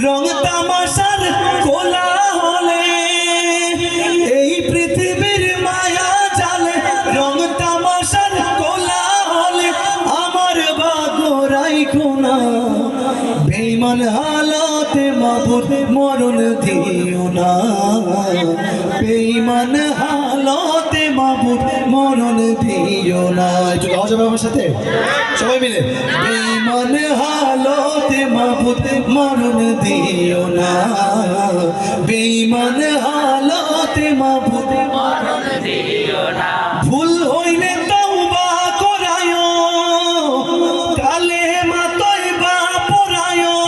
রং তামাশার কোলা হলে এই পৃথিবীর মায়া জালে, রং তামাশার কোলা হলে আমার বাগরাই কোনা। বেঈমান হালতে মাবুদ মরণ দিও না, বেঈমান হালতে মাবুদ মরণ দিও না। একটু গাওয়া যাবে আমার সাথে সবাই মিলে? বেঈমান হালতে মাবুদ মরণ দিও না, বেঈমান হালতে মাবুদ মরণ দিও না। ভুল হইলে তওবা করায়ো, কালেমা তয়বা পড়ায়ো।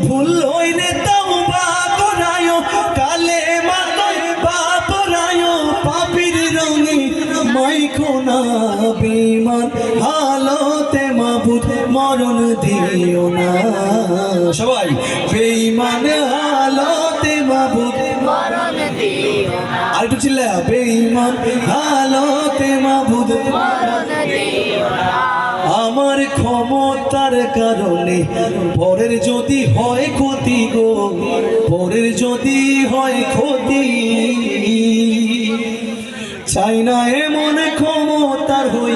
ভুল হইলে তওবা করায়ো, কালেমা তয়বা পড়ায়ো। পাপীর রঙে মাইখো না, বেঈমান হালতে মাবুদ মরণ দিও না। সবাই বেঈমান হালতে মাবুদ মরণ দিও না। আর একটু চিল্লা, বেঈমান হালতে মাবুদ মরণ দিও না। আমার ক্ষমতার কারণে পরের যদি হয় ক্ষতি গো, পরের যদি হয় ক্ষতি, চাই না এমন ক্ষমতার হই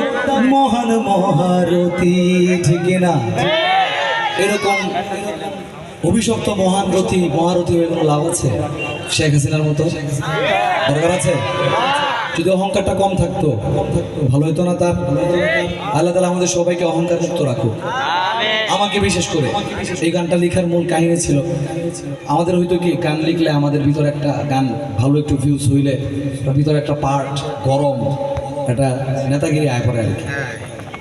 মহান মহারথী। ঠিক না? এরকম অভিশপ্ত মহান রথী মহারথী হয়ে কোনো লাভ আছে? শেখ হাসিনার মতো দরকার আছে? যদি অহংকারটা কম থাকতো ভালো হতো না? তার আল্লাহ তাআলা আমাদের সবাইকে অহংকার মুক্ত রাখুক, আমাকে বিশেষ করে। এই গানটা লেখার মূল কাহিনী ছিল আমাদের হয়তো কি গান লিখলে আমাদের ভিতরে একটা গান ভালো একটু ভিউজ হইলে ভিতরে একটা পার্ট গরম একটা নেতাগিরি আয় করে আর কি।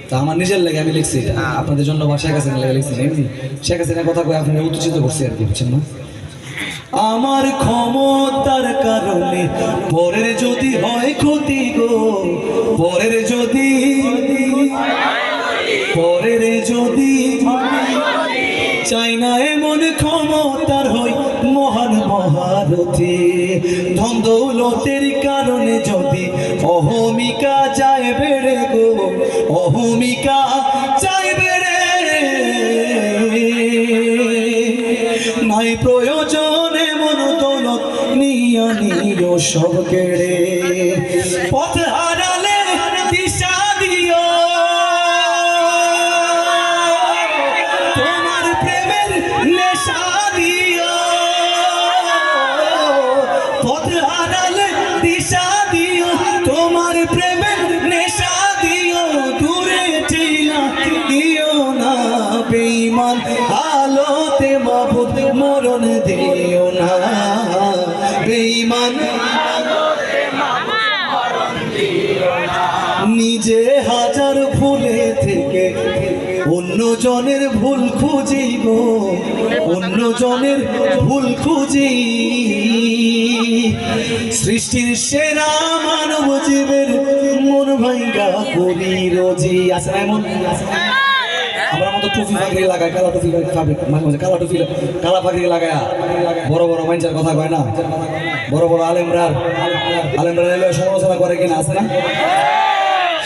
তা আমার নিজের লেগে আমি লিখছি, আপনাদের জন্য বা শেখ হাসিনা লেগে লিখছি। এমনি শেখ হাসিনার কথা কয়ে আপনি উত্তেজিত করছি আর কি, বুঝছেন না? আমার ক্ষমতার কারণে পরের যদি হয় ক্ষতি গো, পরের যদি চাই না এমন ক্ষমতার হই মহান মহারথী। ধন দৌলতের কারণে যদি অহমিকা যায় বেড়ে গো, অহমিকা যায় বেড়ে, নাই প্রয়োজন এমন দৌলত নিয়া নিও সব কেড়ে। পথ হারালে দিশা দিও, তোমার প্রেমের নেশা দিও। পথ হারালে দিশা দিও, তোমার প্রেমের নেশা দিও। দূরে ঠেলা দিও না, বেঈমান হালতে মাবুদ মরণ দিও না, বেঈমান হালতে মাবুদ মরণ দিও না। নিজে হাজার ভুলে থেকে অন্য জনের ভুল খুঁজি গো, অন্য জনের ভুল খুঁজি। সৃষ্টির সেরা মানব জীবের মন ভাঙ্গা করি রোজি। আছে না এমন? আমরা মতো টুপি ফাঁকরি লাগায়, কালা টুপি মাঝে মাঝে কালা টুপি কালা ফাঁকরি লাগায় বড় বড় মানুষের কথা কয় না, বড় বড় আলেমরা এলে সমালোচনা করে কিনা, আছে না?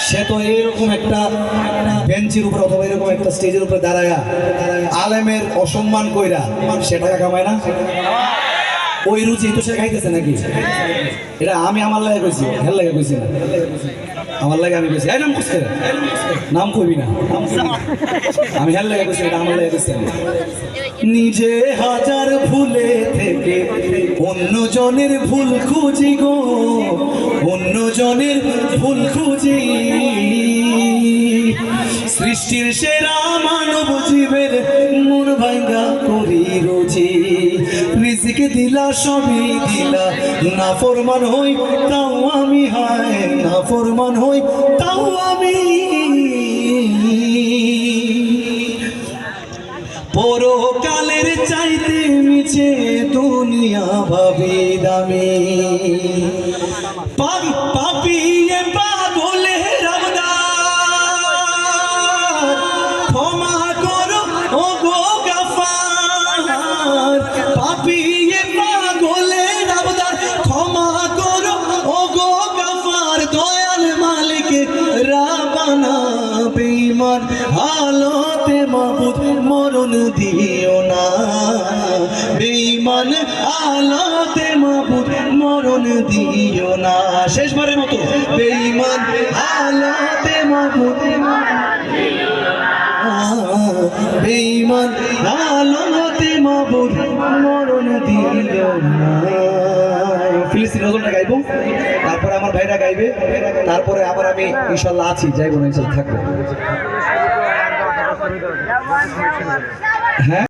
সে তো এইরকম একটা বেঞ্চের উপর অথবা এরকম একটা স্টেজের উপরে দাঁড়ায়া আলেমের অসম্মান কইরা সে টাকা কামায় না? ওই রুচি তো সে খাইতেছে নাকি? এটা আমি আমার লাগে কইছি, হেল লাগে কইছি না, আমার লাগে আমি কইছি। এই নাম কইছে, নাম কইবি না, আমি হেল লাগে কইছি, এটা আমার লাগে কইছি। নিজে হাজার ভুলে থেকে অন্য জনের ভুল খুঁজি গো, অন্য জনের ভুল খুঁজি। সৃষ্টির সেরা মানব জীবের মন ভাঙ্গা করি রোজি। রিজিক দিলা সবই দিলা, না ফরমান হই তাও আমি, হায় না ফরমান হই তাও আমি। পরকালের চাইতে মিছে দুনিয়া ভাবি দামি। পাপি পাগলে রবদার, ক্ষমা করো ও গো গাফার। পাপি পাগলে রবদার, ক্ষমা করো ও গো গাফার। দয়াল মালিক রাবানা, বেঈমান হালতে মাবুদ মাবুদ মরণ দিও না, বেঈমান আলাতে মাবুদ মরণ দিও না। শেষবারের মতো বেঈমান আলাতে মাবুদ বেঈমান আলাতে মাবুদ মরণ দিও না। ফিলিস্তিন নজরটা গাইবো, তারপরে আমার ভাইরা গাইবে, তারপরে আবার আমি ইনশাল্লাহ আছি, যাইবো না, ইনশাল্লাহ থাকবো। হ্যাঁ।